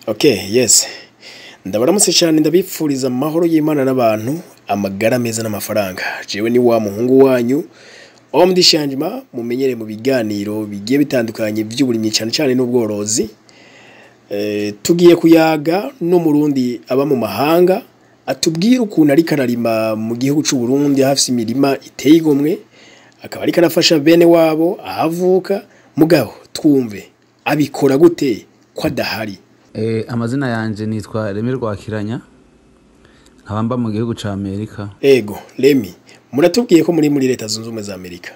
Okay, yes. Ndabaramutse cyane ndabipfuriza amahoro y'Imana n'abantu, amagara meza n'amafaranga. Jewe ni wa muhungu wanyu omdishanjima mumenyere mu biganiro bigiye bitandukanye by'uburimyi cyane cyane n'ubworozi. Tugiye kuyaga n'Umurundi aba mu mahanga atubwira ukuntu ari kararima mu gihugu cy'u Burundi hafise imirima iteye igomwe, akaba ari karafasha bene wabo ahavuka. Mugabo twumve abikora gute kwa dahari. Amazina yanje nitwa Remi Rwakiranya, nkabamba mu gihugu ca Amerika. Ego Remi, muratubwiye ko muri leta zunze ubumwe za Amerika.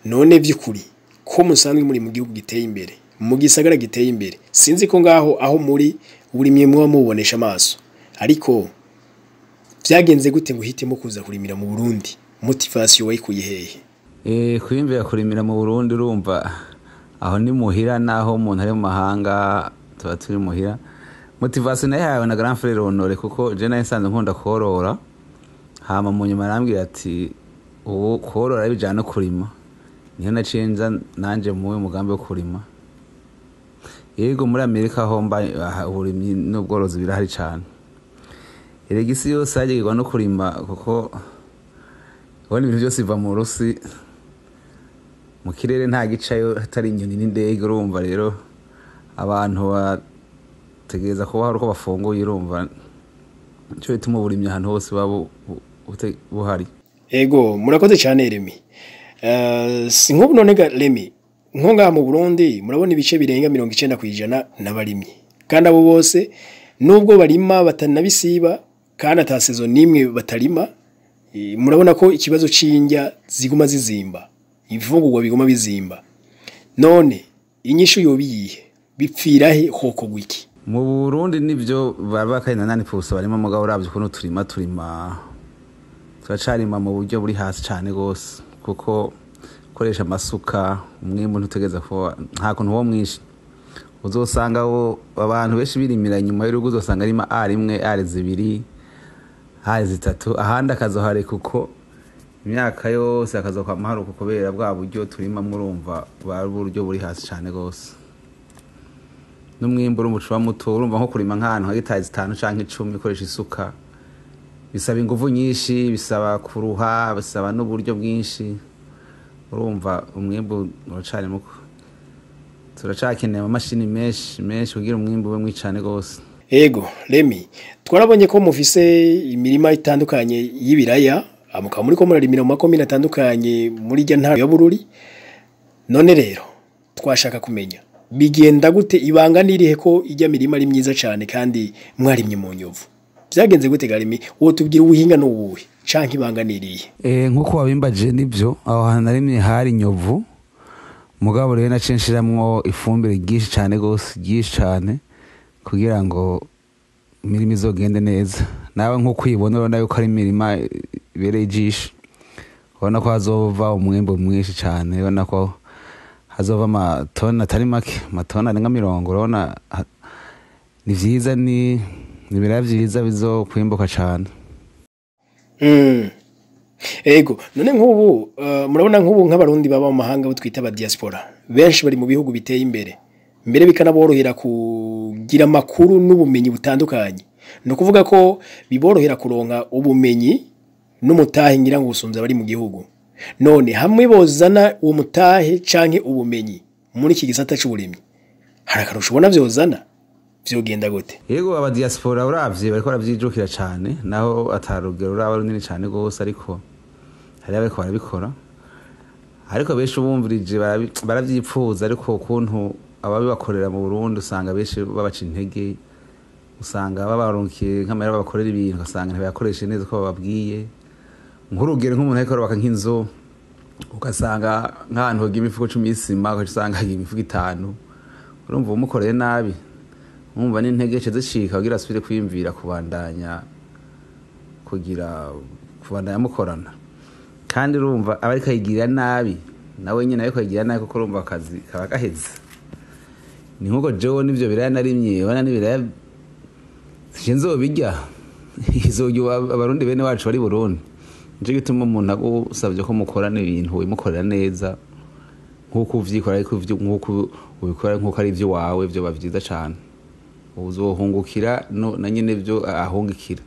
None vy'ukuri ko musanzwe muri mu gihugu giteye imbere, mu gisagara giteye imbere, sinzi ko ngaho aho muri uburimye mwa mubonesha amaso, ariko vyagenze gute ngo hitemo kuza kurimira mu Burundi? Motivation wayikuye hehe? Kwiyumvira kurimira mu Burundi urumva aho ni muhira naho umuntu ari mu mahanga tuba turi muhira. Motivation yawe na Grand Frère Honore kuko je nayo nsanzwe nkunda korora, hama mu nyuma arambwira ati ubu korora bijana no kurima, niyo nacenza nanje mu mugambi wo kurima. Yego muri Amerika ho mba uburimyi n'ubworozi birahari cyane. Eregisi yose agirwa no kurima kuko ubona ibintu byose biva mu rusi, mu kirere nta gicayo hatari inyoni n'indege. Urumva rero abantu bategereza kuba hari uko bafunguye, urumva cyo bituma uburimyi ahantu hose baba buhari. Ego murakoze cyane Remi. Si nk'ubu none ga Remi, nko ngaha mu Burundi murabona ibice birenga 90% n'abarimyi, kandi abo bose nubwo barima batanabisiba kandi ata season nimwe batarima. Murabona ko ikibazo c'injya ziguma zizimba, ibifungurwa biguma bizimba. None inyishu yobiyihe bipfirahe hoko gwiki? Mu Burundi nivyo baba kandi nanani puso barimo mugabo uravye kuno turima turacarima mu buryo buri hasi cyane gose, kuko koresha amasuka umwimbu ntutegeza ko nta kuntu wo mwinshi. Uzosanga abantu benshi birimira nyuma y'urugo, uzosanga arima arimwe ari zibiri hari zitatu, ahandi akazohare kuko imyaka yose akazoka maharuko kubera bwa buryo turima murumva bari buryo buri hasi cyane gose. N'umwimbu urumucuba muto, urumva nko kurima nk'ahantu hagitaye 5 canke 10 ikoresha isuka bisaba ingufu nyinshi, bisaba kuruha, bisaba n'uburyo bwinshi. Urumva umwimbu uracari muko, turacakeneye amashini menshi kugira umwimbu ube mwicane gose. Ego Remi, twarabonye ko mufise imirima itandukanye y'ibiraya, mukaba muri ko murarimira mu makomine atandukanye muri rya ntara ya Bururi. None rero twashaka kumenya bigenda gute, ibanga nirihe ko ijya mirima ari myiza cyane kandi mwarimye mu nyovu? Byagenze gute Remi? Uwo tubwira ubuhinga n'ubuhe canke ibanga nirihe? Nkuko wabimbaje nibyo, aho hantu narimye hari nyovu, mugabo rero nacinshiramwo ifumbire ryinshi cyane gose, ryinshi cyane kugira ngo imirima izogende neza. Nawe nko kwibona urabona yuko ari imirima ibereye ijisho, ubona ko hazova umwimbo mwinshi cyane, ubona ko hazova amatona atari make, amatona arenga 40. Urabona ni vyiza, ni ibiraya vyiza bizokwimbuka cyane. Ego none nk'ubu murabona nk'ubu nk'abarundi baba mu mahanga butwita aba Diaspora, benshi bari mu bihugu biteye imbere, mbere bikanaborohera kugira makuru n'ubumenyi butandukanye. No kuvuga ko biborohera kuronka ubumenyi n'umutahe ngira ngo usumza bari mu gihugu. None hamwe bozana uwo mutahe canke ubumenyi muri iki gisata c'uburimyi, harakarusho ubona vyozana vyogenda gute? Yego aba Diaspora uravye bariko baravyijukira cyane, naho atarugero uraba runini cyane gose, ariko hari abeko barabikora. Ariko benshi ubumvirije baravyipfuza, ariko ukuntu ababi bakorera mu Burundi usanga benshi babaca intege, usanga babarunkiye nk'amara babakorera ibintu ugasanga ntibayakoreshe neza ko bababwiye. Nk'urugero nk'umuntu ariko arubaka nk'inzu, ugasanga nk'ahantu hoga imifuko 10 y'isima, ugasanga hagiye imifuko 5. Urumva umukoreye nabi, umva n'intege zicika kugira asubire kwiyumvira kubandanya mukorana. Kandi urumva abari kayigira nabi nawe nyine ariko kayigira nabi kuko urumva akazi kaba gaheze. Ni nkuko Joe nivyo biraya narimye, wana n'ibiraya sinzobijya izogyo abarundi bene wacu bari Burundi. Nje gituma umuntu agusabye ko mukorana ibintu wimukorera neza, nkuko uvyikora ariko nkuko ubikora nkuko ari ivyo wawe byo bavyiza cyane. uzohungukira no na nyine byo ahungikira.